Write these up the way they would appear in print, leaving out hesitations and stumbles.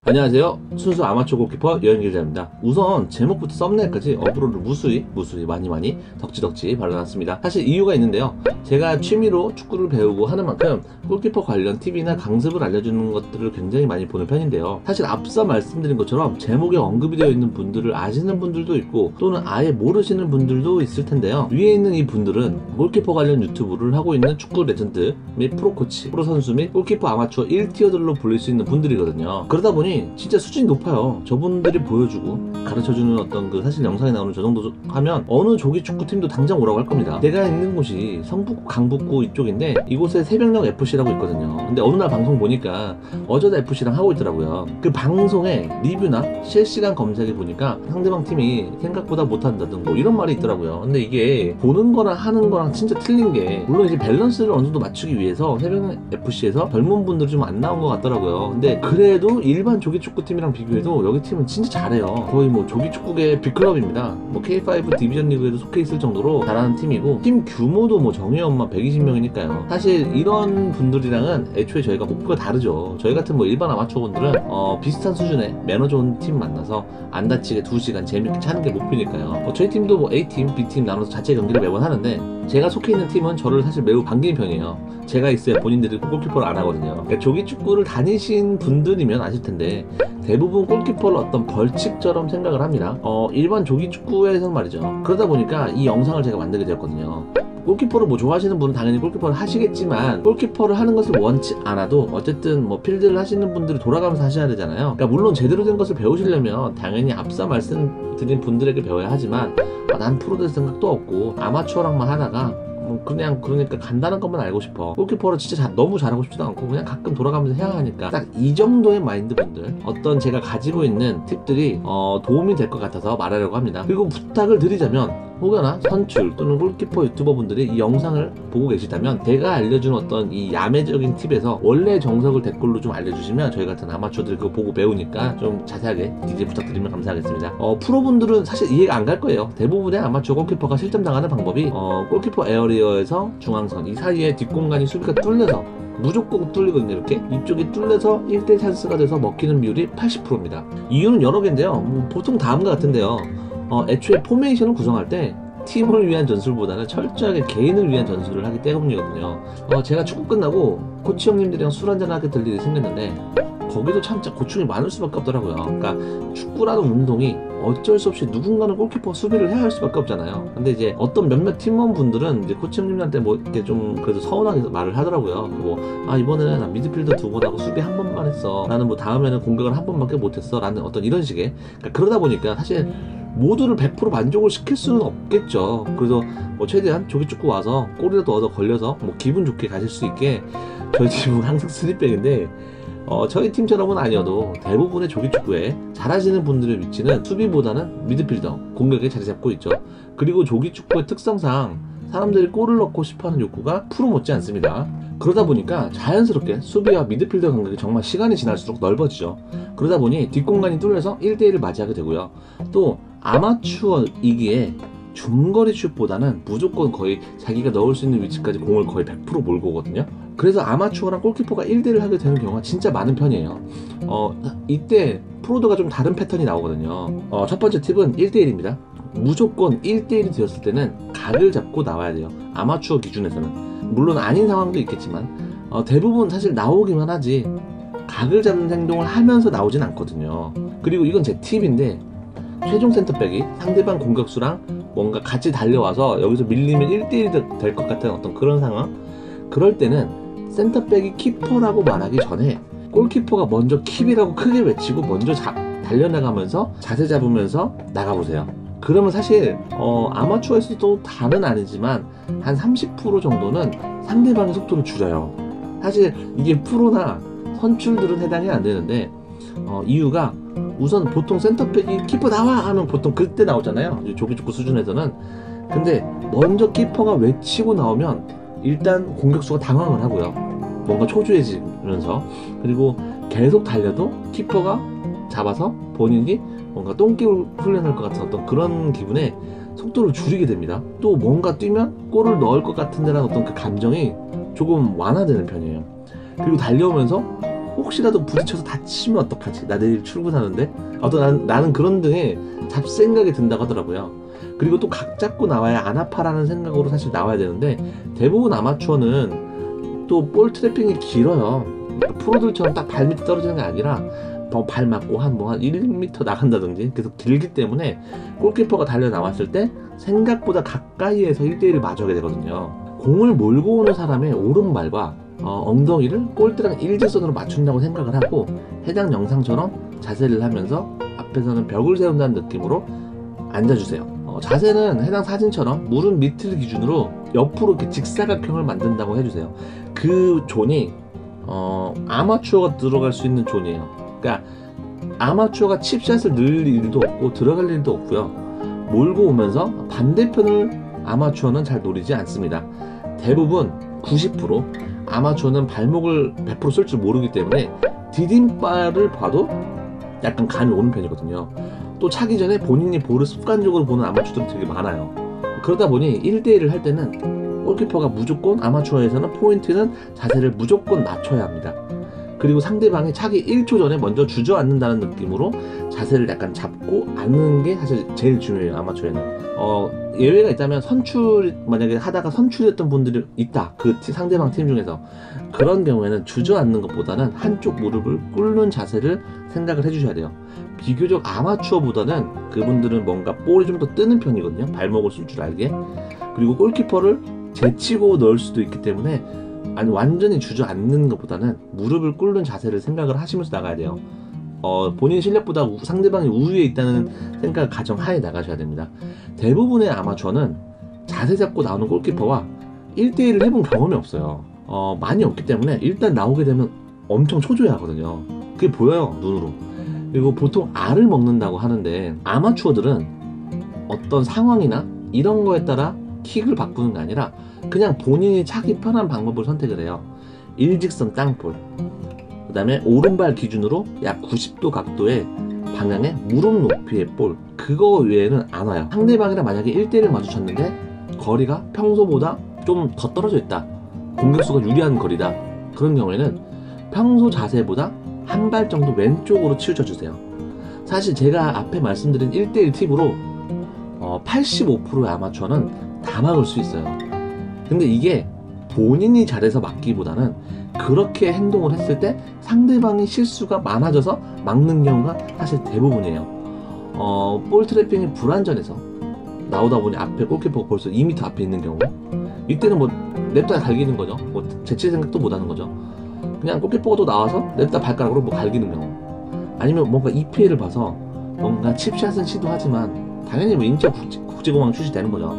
안녕하세요. 순수 아마추어 골키퍼 여행기자입니다. 우선 제목부터 썸네일까지 어브로를 무수히 많이 덕지덕지 발라놨습니다. 사실 이유가 있는데요. 제가 취미로 축구를 배우고 하는 만큼 골키퍼 관련 팁이나 강습을 알려주는 것들을 굉장히 많이 보는 편인데요. 사실 앞서 말씀드린 것처럼 제목에 언급이 되어 있는 분들을 아시는 분들도 있고 또는 아예 모르시는 분들도 있을 텐데요. 위에 있는 이 분들은 골키퍼 관련 유튜브를 하고 있는 축구 레전드 및 프로코치, 프로선수 및 골키퍼 아마추어 1티어들로 불릴 수 있는 분들이거든요. 그러다 보니 진짜 수준이 높아요. 저분들이 보여주고 가르쳐주는 어떤 그 사실 영상에 나오는 저 정도 하면 어느 조기 축구팀도 당장 오라고 할 겁니다. 제가 있는 곳이 성북구, 강북구 이쪽인데 이곳에 새벽녘 FC라고 있거든요. 근데 어느 날 방송 보니까 어쩌다 FC랑 하고 있더라고요. 그 방송의 리뷰나 실시간 검색에 보니까 상대방 팀이 생각보다 못한다든 뭐 이런 말이 있더라고요. 근데 이게 보는 거랑 하는 거랑 진짜 틀린 게, 물론 이제 밸런스를 어느 정도 맞추기 위해서 새벽녘 FC에서 젊은 분들이 좀 안 나온 것 같더라고요. 근데 그래도 일반 조기 축구팀이랑 비교해도 여기 팀은 진짜 잘해요. 거의 뭐 조기 축구계 빅클럽입니다. 뭐 K5 디비전 리그에도 속해 있을 정도로 잘하는 팀이고, 팀 규모도 뭐 정예연만 120명이니까요. 사실 이런 분들이랑은 애초에 저희가 목표가 다르죠. 저희 같은 뭐 일반 아마추어 분들은 비슷한 수준의 매너 좋은 팀 만나서 안 다치게 2시간 재밌게 차는 게 목표니까요. 저희 팀도 뭐 A팀, B팀 나눠서 자체 경기를 매번 하는데, 제가 속해 있는 팀은 저를 사실 매우 반기는 편이에요. 제가 있어야 본인들이 골키퍼를 안 하거든요. 그러니까 조기 축구를 다니신 분들이면 아실 텐데 대부분 골키퍼를 어떤 벌칙처럼 생각을 합니다. 일반 조기 축구에서는 말이죠. 그러다 보니까 이 영상을 제가 만들게 되었거든요. 골키퍼를 뭐 좋아하시는 분은 당연히 골키퍼를 하시겠지만, 골키퍼를 하는 것을 원치 않아도 어쨌든 뭐 필드를 하시는 분들이 돌아가면서 하셔야 되잖아요. 그러니까 물론 제대로 된 것을 배우시려면 당연히 앞서 말씀드린 분들에게 배워야 하지만, 난 프로 될 생각도 없고 아마추어랑만 하다가 그냥 그러니까 간단한 것만 알고 싶어, 골키퍼를 진짜 너무 잘하고 싶지도 않고 그냥 가끔 돌아가면서 해야 하니까, 딱 이 정도의 마인드분들, 어떤 제가 가지고 있는 팁들이 도움이 될 것 같아서 말하려고 합니다. 그리고 부탁을 드리자면, 혹여나 선출 또는 골키퍼 유튜버 분들이 이 영상을 보고 계시다면 제가 알려준 어떤 이 야매적인 팁에서 원래 정석을 댓글로 좀 알려주시면 저희 같은 아마추어들이 그거 보고 배우니까 좀 자세하게 디제이 부탁드리면 감사하겠습니다. 프로분들은 사실 이해가 안 갈 거예요. 대부분의 아마추어 골키퍼가 실점당하는 방법이 골키퍼 에어리어에서 중앙선 이 사이에 뒷공간이 수비가 뚫려서 무조건 뚫리거든요. 이렇게 이쪽이 뚫려서 1대 찬스가 돼서 먹히는 비율이 80%입니다. 이유는 여러 개인데요. 보통 다음과 같은데요. 애초에 포메이션을 구성할 때 팀을 위한 전술보다는 철저하게 개인을 위한 전술을 하기 때문이거든요. 제가 축구 끝나고 코치 형님들이랑 술 한잔 하게 될 일이 생겼는데, 거기도 참 고충이 많을 수밖에 없더라고요. 그러니까 축구라는 운동이 어쩔 수 없이 누군가는 골키퍼 수비를 해야 할 수밖에 없잖아요. 근데 이제 어떤 몇몇 팀원분들은 이제 코치 형님한테 뭐 이렇게 좀 그래도 서운하게 말을 하더라고요. 이번에는 나 미드필더 2번 하고 수비 한 번만 했어, 나는 뭐 다음에는 공격을 한 번밖에 못했어 라는 어떤 이런 식의, 그러다 보니까 사실 모두를 100% 만족을 시킬 수는 없겠죠. 그래서 뭐 최대한 조기축구 와서 골이라도 얻어 걸려서 뭐 기분 좋게 가실 수 있게, 저희 팀은 항상 스리백인데 저희 팀처럼은 아니어도 대부분의 조기축구에 잘하시는 분들의 위치는 수비보다는 미드필더, 공격에 자리 잡고 있죠. 그리고 조기축구의 특성상 사람들이 골을 넣고 싶어하는 욕구가 프로 못지 않습니다. 그러다 보니까 자연스럽게 수비와 미드필더 간격이 정말 시간이 지날수록 넓어지죠. 그러다 보니 뒷공간이 뚫려서 1대1을 맞이하게 되고요. 또 아마추어이기에 중거리 슛보다는 무조건 거의 자기가 넣을 수 있는 위치까지 공을 거의 100% 몰고 오거든요. 그래서 아마추어랑 골키퍼가 1대1을 하게 되는 경우가 진짜 많은 편이에요. 이때 프로드가 좀 다른 패턴이 나오거든요. 첫 번째 팁은 1대1입니다. 무조건 1대1이 되었을 때는 각을 잡고 나와야 돼요. 아마추어 기준에서는. 물론 아닌 상황도 있겠지만 대부분 사실 나오기만 하지 각을 잡는 행동을 하면서 나오진 않거든요. 그리고 이건 제 팁인데, 최종 센터백이 상대방 공격수랑 뭔가 같이 달려와서 여기서 밀리면 1대1이 될 것 같은 어떤 그런 상황, 그럴 때는 센터백이 키퍼라고 말하기 전에 골키퍼가 먼저 킵이라고 크게 외치고 먼저 달려나가면서 자세 잡으면서 나가보세요. 그러면 사실 아마추어에서도 다는 아니지만 한 30% 정도는 상대방의 속도를 줄여요. 사실 이게 프로나 선출들은 해당이 안 되는데, 이유가 우선 보통 센터백이 키퍼 나와 하면 보통 그때 나오잖아요, 조기축구 수준에서는. 근데 먼저 키퍼가 외치고 나오면 일단 공격수가 당황을 하고요, 뭔가 초조해지면서. 그리고 계속 달려도 키퍼가 잡아서 본인이 뭔가 똥개울 훈련할 것 같은 어떤 그런 기분에 속도를 줄이게 됩니다. 또 뭔가 뛰면 골을 넣을 것 같은 데라는 어떤 그 감정이 조금 완화되는 편이에요. 그리고 달려오면서 혹시라도 부딪혀서 다치면 어떡하지? 나 내일 출근하는데? 나는 그런 등의 잡생각이 든다고 하더라고요. 그리고 또 각 잡고 나와야 안 아파라는 생각으로 사실 나와야 되는데, 대부분 아마추어는 또 볼 트래핑이 길어요. 프로들처럼 딱 발 밑에 떨어지는 게 아니라 발 맞고 한 1m 나간다든지 계속 길기 때문에 골키퍼가 달려 나왔을 때 생각보다 가까이에서 1대1을 마주하게 되거든요. 공을 몰고 오는 사람의 오른발과 엉덩이를 골대랑 일직선으로 맞춘다고 생각을 하고 해당 영상처럼 자세를 하면서 앞에서는 벽을 세운다는 느낌으로 앉아주세요. 자세는 해당 사진처럼 무릎 밑을 기준으로 옆으로 이렇게 직사각형을 만든다고 해주세요. 그 존이 아마추어가 들어갈 수 있는 존이에요. 그러니까 아마추어가 칩샷을 넣을 일도 없고 들어갈 일도 없고요. 몰고 오면서 반대편을 아마추어는 잘 노리지 않습니다. 대부분 90% 아마추어는 발목을 100% 쓸 줄 모르기 때문에 디딤발을 봐도 약간 감이 오는 편이거든요. 또 차기 전에 본인이 볼을 습관적으로 보는 아마추어들이 되게 많아요. 그러다 보니 1대1을 할 때는 골키퍼가 무조건 아마추어에서는 포인트는 자세를 무조건 맞춰야 합니다. 그리고 상대방이 차기 1초 전에 먼저 주저앉는다는 느낌으로 자세를 약간 잡고 앉는 게 사실 제일 중요해요. 아마추어에는 예외가 있다면 만약에 하다가 선출했던 분들이 있다, 그 상대방 팀 중에서, 그런 경우에는 주저앉는 것보다는 한쪽 무릎을 꿇는 자세를 생각을 해주셔야 돼요. 비교적 아마추어보다는 그분들은 뭔가 볼이 좀 더 뜨는 편이거든요. 발목을 쓸 줄 알게. 그리고 골키퍼를 제치고 넣을 수도 있기 때문에 완전히 주저앉는 것보다는 무릎을 꿇는 자세를 생각을 하시면서 나가야 돼요. 본인 실력보다 상대방이 우위에 있다는 생각을 가정하에 나가셔야 됩니다. 대부분의 아마추어는 자세 잡고 나오는 골키퍼와 1대1을 해본 경험이 없어요. 많이 없기 때문에 일단 나오게 되면 엄청 초조해하거든요. 그게 보여요, 눈으로. 그리고 보통 알을 먹는다고 하는데, 아마추어들은 어떤 상황이나 이런 거에 따라 킥을 바꾸는 게 아니라 그냥 본인이 차기 편한 방법을 선택을 해요. 일직선 땅볼, 그 다음에 오른발 기준으로 약 90도 각도의 방향의 무릎 높이의 볼, 그거 외에는 안 와요. 상대방이랑 만약에 1대1을 마주쳤는데 거리가 평소보다 좀 더 떨어져 있다, 공격수가 유리한 거리다, 그런 경우에는 평소 자세보다 한 발 정도 왼쪽으로 치우쳐주세요. 사실 제가 앞에 말씀드린 1대1 팁으로 85%의 아마추어는 다 막을 수 있어요. 근데 이게 본인이 잘해서 막기보다는 그렇게 행동을 했을 때 상대방의 실수가 많아져서 막는 경우가 사실 대부분이에요. 볼 트래핑이 불안전해서 나오다 보니 앞에 골키퍼가 벌써 2m 앞에 있는 경우, 이때는 냅다 갈기는 거죠. 제칠 생각도 못 하는 거죠. 그냥 골키퍼가 또 나와서 냅다 발가락으로 갈기는 경우, 아니면 뭔가 EPL을 봐서 뭔가 칩샷은 시도하지만 당연히 인천 국제공항 출시되는 거죠.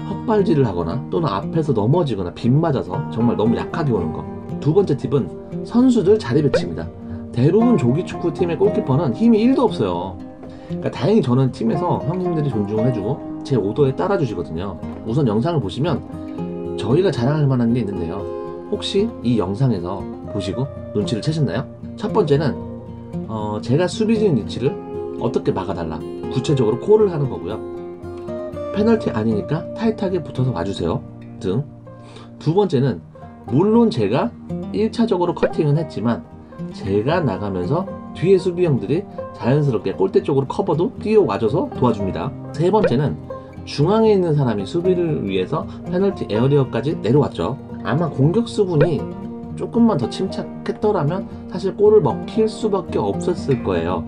헛발질을 하거나 또는 앞에서 넘어지거나 빗 맞아서 정말 너무 약하게 오는 거. 두 번째 팁은 선수들 자리 배치입니다. 대부분 조기축구팀의 골키퍼는 힘이 1도 없어요. 그러니까 다행히 저는 팀에서 형님들이 존중을 해주고 제 오더에 따라주시거든요. 우선 영상을 보시면 저희가 자랑할 만한 게 있는데요. 혹시 이 영상에서 보시고 눈치를 채셨나요? 첫 번째는 제가 수비진 위치를 어떻게 막아달라, 구체적으로 콜을 하는 거고요. 페널티 아니니까 타이트하게 붙어서 와주세요 등. 두 번째는 물론 제가 1차적으로 커팅은 했지만 제가 나가면서 뒤에 수비형들이 자연스럽게 골대 쪽으로 커버도 뛰어와줘서 도와줍니다. 세 번째는 중앙에 있는 사람이 수비를 위해서 페널티 에어리어까지 내려왔죠. 아마 공격수분이 조금만 더 침착했더라면 사실 골을 먹힐 수밖에 없었을 거예요.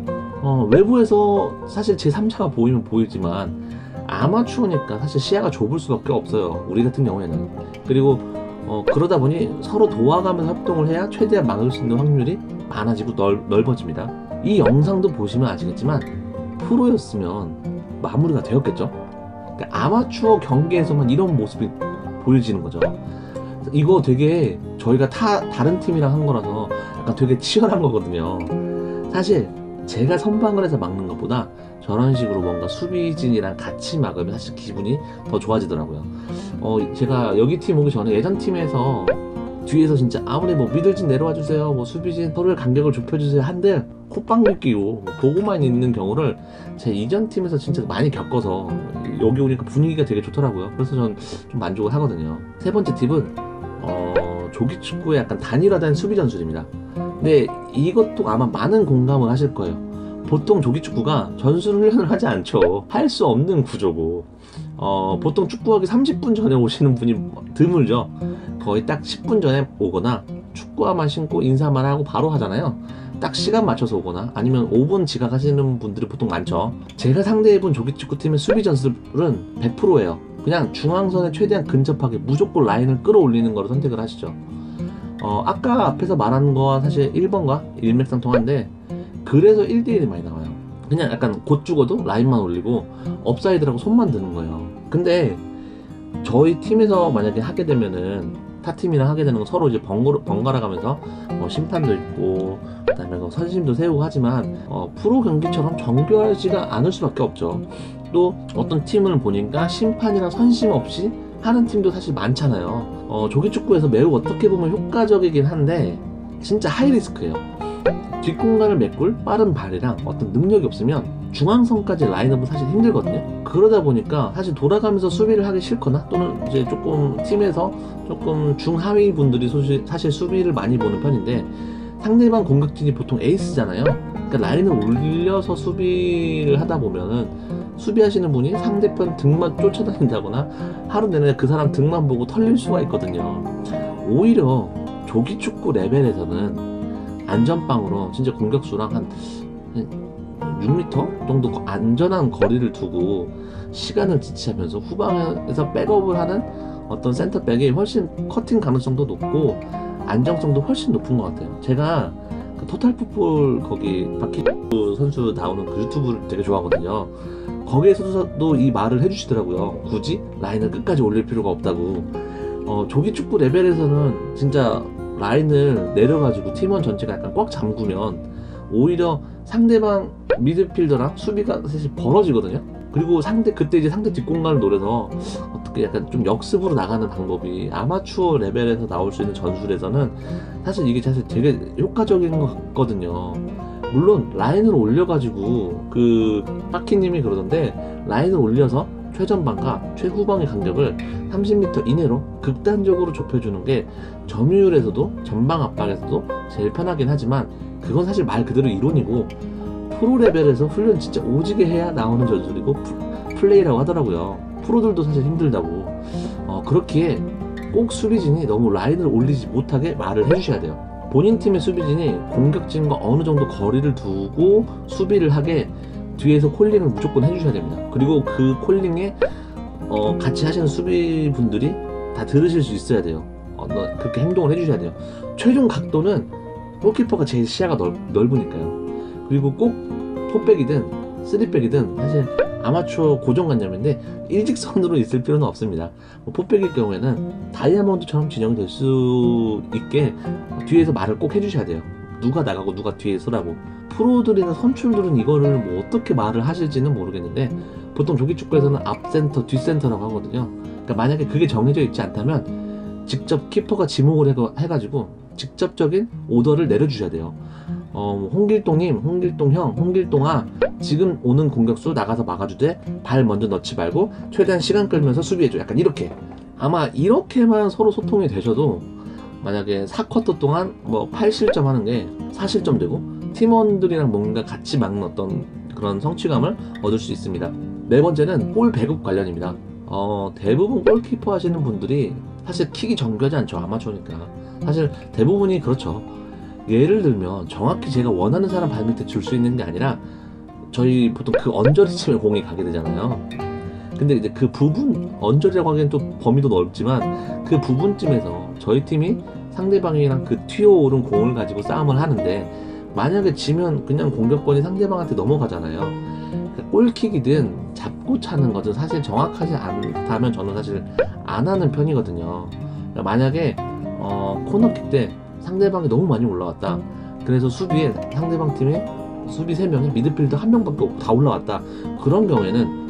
외부에서 사실 제3자가 보이면 보이지만 아마추어니까 사실 시야가 좁을 수밖에 없어요, 우리 같은 경우에는. 그리고 그러다 보니 서로 도와가면서 협동을 해야 최대한 막을 수 있는 확률이 많아지고 넓어집니다. 이 영상도 보시면 아시겠지만 프로였으면 마무리가 되었겠죠. 그러니까 아마추어 경기에서만 이런 모습이 보여지는 거죠. 이거 되게 저희가 다른 팀이랑 한 거라서 약간 되게 치열한 거거든요. 사실 제가 선방을 해서 막는 것보다 저런 식으로 뭔가 수비진이랑 같이 막으면 사실 기분이 더 좋아지더라고요. 제가 여기 팀 오기 전에 예전 팀에서 뒤에서 진짜 아무리 미들진 내려와 주세요, 수비진 서로의 간격을 좁혀주세요 한들 콧방귀 끼고 보고만 있는 경우를 제 이전 팀에서 진짜 많이 겪어서 여기 오니까 분위기가 되게 좋더라고요. 그래서 저는 좀 만족을 하거든요. 세 번째 팁은 조기 축구의 약간 단일화된 수비 전술입니다. 근데 이것도 아마 많은 공감을 하실 거예요. 보통 조기 축구가 전술 훈련을 하지 않죠. 할 수 없는 구조고, 보통 축구하기 30분 전에 오시는 분이 드물죠. 거의 딱 10분 전에 오거나 축구화만 신고 인사만 하고 바로 하잖아요. 딱 시간 맞춰서 오거나 아니면 5분 지각하시는 분들이 보통 많죠. 제가 상대해본 조기 축구팀의 수비 전술은 100%예요. 그냥 중앙선에 최대한 근접하게 무조건 라인을 끌어올리는 거를 선택을 하시죠. 아까 앞에서 말한 거와 사실 1번과 일맥상통한데, 그래서 1대1이 많이 나와요. 그냥 약간 곧 죽어도 라인만 올리고 업사이드라고 손만 드는 거예요. 근데 저희 팀에서 만약에 하게 되면은, 타 팀이랑 하게 되는 건 서로 이제 번갈아 가면서 심판도 있고 그다음에 선심도 세우고 하지만 프로 경기처럼 정교하지가 않을 수밖에 없죠. 또 어떤 팀을 보니까 심판이랑 선심 없이 하는 팀도 사실 많잖아요. 조기 축구에서 매우 어떻게 보면 효과적이긴 한데 진짜 하이리스크예요. 뒷공간을 메꿀 빠른 발이랑 어떤 능력이 없으면 중앙선까지 라인업은 사실 힘들거든요. 그러다 보니까 사실 돌아가면서 수비를 하기 싫거나 또는 이제 조금 팀에서 조금 중하위 분들이 사실 수비를 많이 보는 편인데, 상대방 공격진이 보통 에이스잖아요. 그러니까 라인을 올려서 수비를 하다 보면은 수비하시는 분이 상대편 등만 쫓아다닌다거나 하루 내내 그 사람 등만 보고 털릴 수가 있거든요. 오히려 조기 축구 레벨에서는 안전빵으로 진짜 공격수랑 한 6m 정도 안전한 거리를 두고 시간을 지체하면서 후방에서 백업을 하는 어떤 센터백이 훨씬 커팅 가능성도 높고 안정성도 훨씬 높은 것 같아요. 제가 그 토탈풋볼 거기 박희수 선수 나오는 그 유튜브를 되게 좋아하거든요. 거기에서도 이 말을 해주시더라고요. 굳이 라인을 끝까지 올릴 필요가 없다고. 조기 축구 레벨에서는 진짜 라인을 내려가지고 팀원 전체가 약간 꽉 잠그면 오히려 상대방 미드필더랑 수비가 사실 벌어지거든요. 그리고 그때 이제 상대 뒷공간을 노려서 어떻게 약간 좀 역습으로 나가는 방법이 아마추어 레벨에서 나올 수 있는 전술에서는 사실 이게 사실 되게 효과적인 것 같거든요. 물론 라인을 올려가지고 그 빠키님이 그러던데, 라인을 올려서 최전방과 최후방의 간격을 30m 이내로 극단적으로 좁혀주는 게 점유율에서도 전방 압박에서도 제일 편하긴 하지만, 그건 사실 말 그대로 이론이고 프로 레벨에서 훈련 진짜 오지게 해야 나오는 전술이고 플레이라고 하더라고요. 프로들도 사실 힘들다고. 그렇기에 꼭 수비진이 너무 라인을 올리지 못하게 말을 해주셔야 돼요. 본인 팀의 수비진이 공격진과 어느 정도 거리를 두고 수비를 하게 뒤에서 콜링을 무조건 해주셔야 됩니다. 그리고 그 콜링에 같이 하시는 수비분들이 다 들으실 수 있어야 돼요. 그렇게 행동을 해주셔야 돼요. 최종 각도는 골키퍼가 제일 시야가 넓으니까요. 그리고 꼭 포백이든 3백이든 사실 아마추어 고정관념인데 일직선으로 있을 필요는 없습니다. 포백일 경우에는 다이아몬드처럼 진영이 될 수 있게 뒤에서 말을 꼭 해주셔야 돼요. 누가 나가고 누가 뒤에 서라고. 프로들이나 선출들은 이거를 뭐 어떻게 말을 하실지는 모르겠는데, 보통 조기 축구에서는 앞센터, 뒷센터라고 하거든요. 그러니까 만약에 그게 정해져 있지 않다면 직접 키퍼가 지목을 해가지고 직접적인 오더를 내려주셔야 돼요. 홍길동님, 홍길동형, 홍길동아, 지금 오는 공격수 나가서 막아주되 발 먼저 넣지 말고 최대한 시간 끌면서 수비해줘. 약간 이렇게. 아마 이렇게만 서로 소통이 되셔도 만약에 4쿼터 동안 뭐 8실점 하는 게 4실점 되고 팀원들이랑 뭔가 같이 막는 어떤 그런 성취감을 얻을 수 있습니다. 네 번째는 볼 배급 관련입니다. 대부분 골키퍼 하시는 분들이 사실 킥이 정교하지 않죠. 아마추어니까. 사실 대부분이 그렇죠. 예를 들면 정확히 제가 원하는 사람 발밑에 줄 수 있는 게 아니라 저희 보통 그 언저리쯤에 공이 가게 되잖아요. 근데 이제 그 부분, 언저리라고 하기엔 또 범위도 넓지만 그 부분쯤에서 저희 팀이 상대방이랑 그 튀어오른 공을 가지고 싸움을 하는데, 만약에 지면 그냥 공격권이 상대방한테 넘어가잖아요. 그러니까 골킥이든 잡고 차는 것은 사실 정확하지 않다면 저는 사실 안 하는 편이거든요. 그러니까 만약에 코너킥 때 상대방이 너무 많이 올라왔다. 그래서 수비에 상대방 팀에 수비 3명에 미드필더 1명밖에 없고 다 올라왔다. 그런 경우에는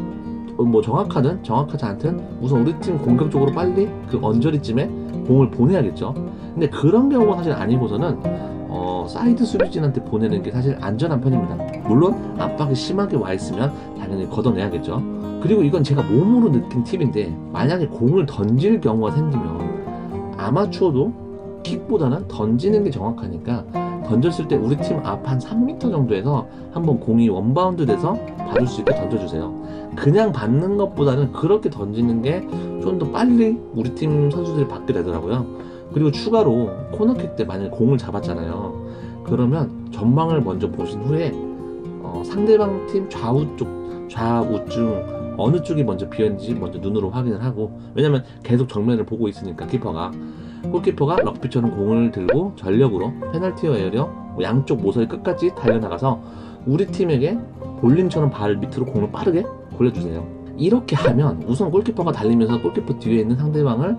뭐 정확하든 정확하지 않든 우선 우리 팀 공격적으로 빨리 그 언저리쯤에 공을 보내야겠죠. 근데 그런 경우가 사실 아니고서는 사이드 수비진한테 보내는 게 사실 안전한 편입니다. 물론 압박이 심하게 와 있으면 당연히 걷어내야겠죠. 그리고 이건 제가 몸으로 느낀 팁인데, 만약에 공을 던질 경우가 생기면 아마추어도 킥보다는 던지는 게 정확하니까 던졌을 때 우리 팀 앞 한 3m 정도에서 한번 공이 원바운드 돼서 받을 수 있게 던져주세요. 그냥 받는 것보다는 그렇게 던지는 게 좀 더 빨리 우리 팀 선수들이 받게 되더라고요. 그리고 추가로 코너킥 때 만약에 공을 잡았잖아요. 그러면 전방을 먼저 보신 후에 상대방 팀 좌우중 어느 쪽이 먼저 비었는지 먼저 눈으로 확인을 하고, 왜냐면 계속 정면을 보고 있으니까 골키퍼가 럭비처럼 공을 들고 전력으로 페널티어 에어리어 양쪽 모서리 끝까지 달려나가서 우리 팀에게 볼링처럼 발 밑으로 공을 빠르게 굴려주세요. 이렇게 하면 우선 골키퍼가 달리면서 골키퍼 뒤에 있는 상대방을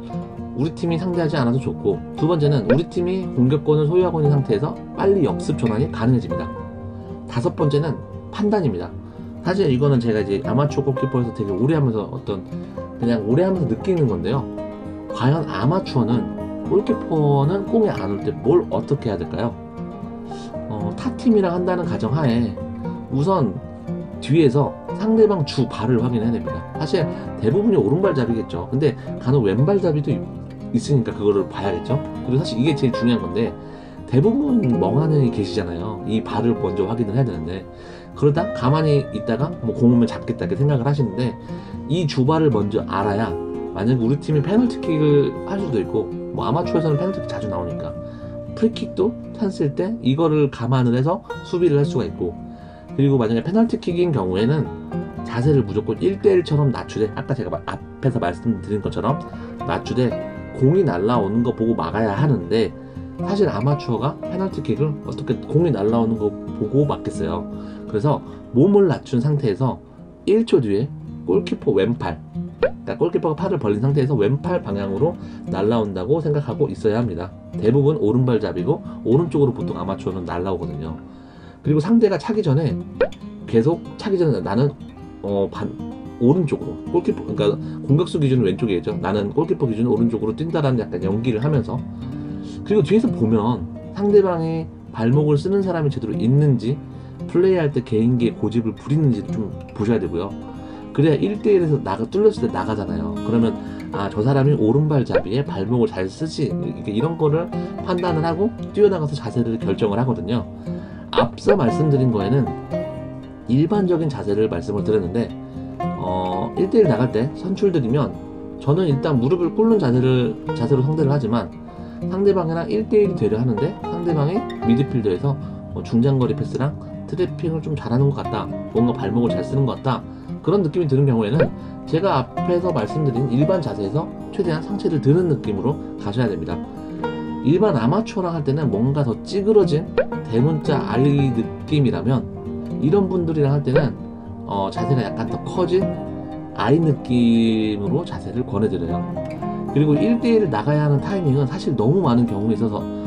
우리 팀이 상대하지 않아도 좋고, 두 번째는 우리 팀이 공격권을 소유하고 있는 상태에서 빨리 역습 전환이 가능해집니다. 다섯 번째는 판단입니다. 사실 이거는 제가 이제 아마추어 골키퍼에서 되게 오래 하면서 그냥 오래 하면서 느끼는 건데요. 과연 아마추어는 골키퍼는 공에 안 올 때 뭘 어떻게 해야 될까요? 타 팀이랑 한다는 가정하에 우선 뒤에서 상대방 주 발을 확인해야 됩니다. 사실 대부분이 오른발잡이겠죠. 근데 간혹 왼발잡이도 있으니까 그거를 봐야겠죠. 그리고 사실 이게 제일 중요한 건데, 대부분 멍하는 분이 계시잖아요. 이 발을 먼저 확인을 해야 되는데, 그러다 가만히 있다가 뭐 공 오면 잡겠다 이렇게 생각을 하시는데, 이 주발을 먼저 알아야 만약에 우리 팀이 페널티킥을 할 수도 있고, 뭐 아마추어에서는 페널티킥 자주 나오니까 프리킥도 찼을 때 이거를 감안을 해서 수비를 할 수가 있고, 그리고 만약에 페널티킥인 경우에는 자세를 무조건 1대1처럼 낮추되, 아까 제가 앞에서 말씀드린 것처럼 낮추되 공이 날라오는 거 보고 막아야 하는데, 사실 아마추어가 페널티킥을 어떻게 공이 날라오는 거 보고 막겠어요. 그래서 몸을 낮춘 상태에서 1초 뒤에 골키퍼 왼팔, 그러니까 골키퍼가 팔을 벌린 상태에서 왼팔 방향으로 날라온다고 생각하고 있어야 합니다. 대부분 오른발잡이고 오른쪽으로 보통 아마추어는 날라오거든요. 그리고 상대가 차기 전에 계속 차기 전에 나는 오른쪽으로 골키퍼, 그러니까 공격수 기준은 왼쪽이겠죠. 나는 골키퍼 기준은 오른쪽으로 뛴다라는 약간 연기를 하면서, 그리고 뒤에서 보면 상대방이 발목을 쓰는 사람이 제대로 있는지, 플레이할 때 개인기의 고집을 부리는지도 좀 보셔야 되고요. 그래야 1대1에서 뚫렸을 때 나가잖아요. 그러면 저 사람이 오른발잡이에 발목을 잘 쓰지, 이런 거를 판단을 하고 뛰어나가서 자세를 결정을 하거든요. 앞서 말씀드린 거에는 일반적인 자세를 말씀을 드렸는데, 1대1 나갈 때 선출들이면 저는 일단 무릎을 꿇는 자세로 상대를 하지만, 상대방이랑 1대1이 되려 하는데 상대방이 미드필더에서 중장거리 패스랑 트래핑을 좀 잘하는 것 같다, 뭔가 발목을 잘 쓰는 것 같다, 그런 느낌이 드는 경우에는 제가 앞에서 말씀드린 일반 자세에서 최대한 상체를 드는 느낌으로 가셔야 됩니다. 일반 아마추어랑 할 때는 뭔가 더 찌그러진 대문자 알리 느낌이라면, 이런 분들이랑 할 때는 자세가 약간 더 커진 아이 느낌으로 자세를 권해드려요. 그리고 1대1을 나가야 하는 타이밍은 사실 너무 많은 경우가 있어서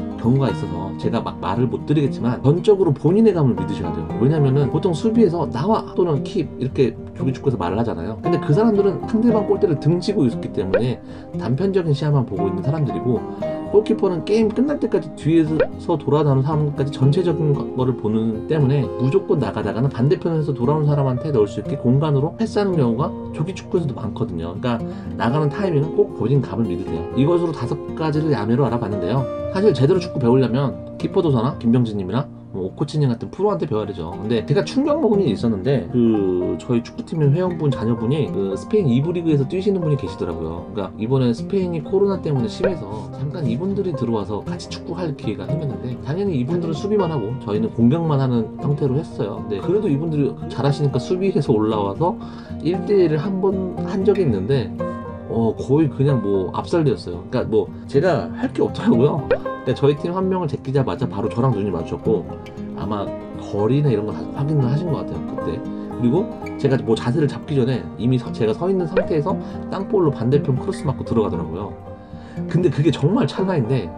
제가 막 말을 못 드리겠지만, 전적으로 본인의 감을 믿으셔야 돼요. 왜냐면은 보통 수비에서 나와 또는 킵 이렇게 조기축구에서 말을 하잖아요. 근데 그 사람들은 상대방 골대를 등지고 있었기 때문에 단편적인 시야만 보고 있는 사람들이고, 골키퍼는 게임 끝날 때까지 뒤에서 돌아나오는 사람까지 전체적인 거를 보는 때문에 무조건 나가다가는 반대편에서 돌아오는 사람한테 넣을 수 있게 공간으로 패스하는 경우가 조기축구에서도 많거든요. 그러니까 나가는 타이밍은 꼭 본인 감을 믿으세요. 이것으로 5가지를 야매로 알아봤는데요. 사실 제대로 축구 배우려면 키퍼도서나 김병진님이나 오코치님 같은 프로한테 배워야 되죠. 근데 제가 충격 먹은 일이 있었는데, 저희 축구팀의 회원분 자녀분이 스페인 2부 리그에서 뛰시는 분이 계시더라고요. 그러니까 이번에 스페인이 코로나 때문에 심해서 잠깐 이분들이 들어와서 같이 축구할 기회가 생겼는데, 당연히 이분들은 수비만 하고 저희는 공격만 하는 형태로 했어요. 근데 그래도 이분들이 잘하시니까 수비에서 올라와서 1대1을 한 번 한 적이 있는데 거의 그냥 압살되었어요. 그러니까 제가 할 게 없더라고요. 그러니까 저희 팀 한 명을 제끼자마자 바로 저랑 눈이 마주쳤고, 아마 거리나 이런 거 다 확인을 하신 것 같아요, 그때. 그리고 제가 자세를 잡기 전에 이미 제가 서 있는 상태에서 땅볼로 반대편 크로스 맞고 들어가더라고요. 근데 그게 정말 찰나인데,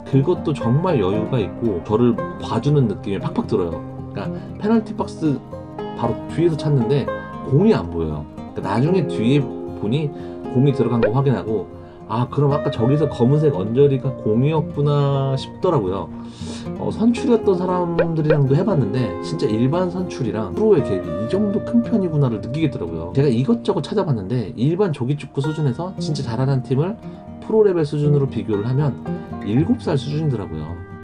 그것도 정말 여유가 있고 저를 봐주는 느낌이 팍팍 들어요. 그러니까 페널티 박스 바로 뒤에서 찼는데 공이 안 보여요. 그러니까 나중에 뒤에 보니 공이 들어간 거 확인하고, 그럼 아까 저기서 검은색 언저리가 공이었구나 싶더라고요. 선출이었던 사람들이랑도 해봤는데 진짜 일반 선출이랑 프로의 갭이 이 정도 큰 편이구나를 느끼겠더라고요. 제가 이것저것 찾아봤는데 일반 조기축구 수준에서 진짜 잘하는 팀을 프로 레벨 수준으로 비교를 하면 7살 수준이더라고요.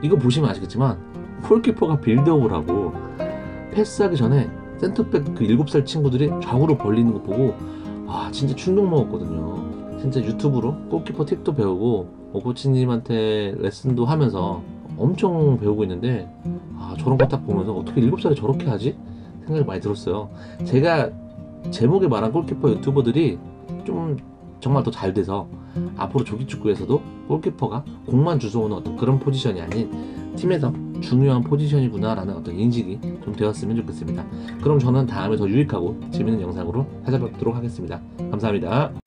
이거 보시면 아시겠지만 골키퍼가 빌드업을 하고 패스하기 전에 센터백 그 7살 친구들이 좌우로 벌리는 거 보고 진짜 충격 먹었거든요. 진짜 유튜브로 골키퍼 팁도 배우고 코치님한테 레슨도 하면서 엄청 배우고 있는데 저런 거 딱 보면서 어떻게 7살에 저렇게 하지? 생각이 많이 들었어요. 제가 제목에 말한 골키퍼 유튜버들이 좀 정말 더 잘 돼서 앞으로 조기축구에서도 골키퍼가 공만 주워오는 어떤 그런 포지션이 아닌 팀에서 중요한 포지션이구나 라는 어떤 인식이 좀 되었으면 좋겠습니다. 그럼 저는 다음에 더 유익하고 재밌는 영상으로 찾아뵙도록 하겠습니다. 감사합니다.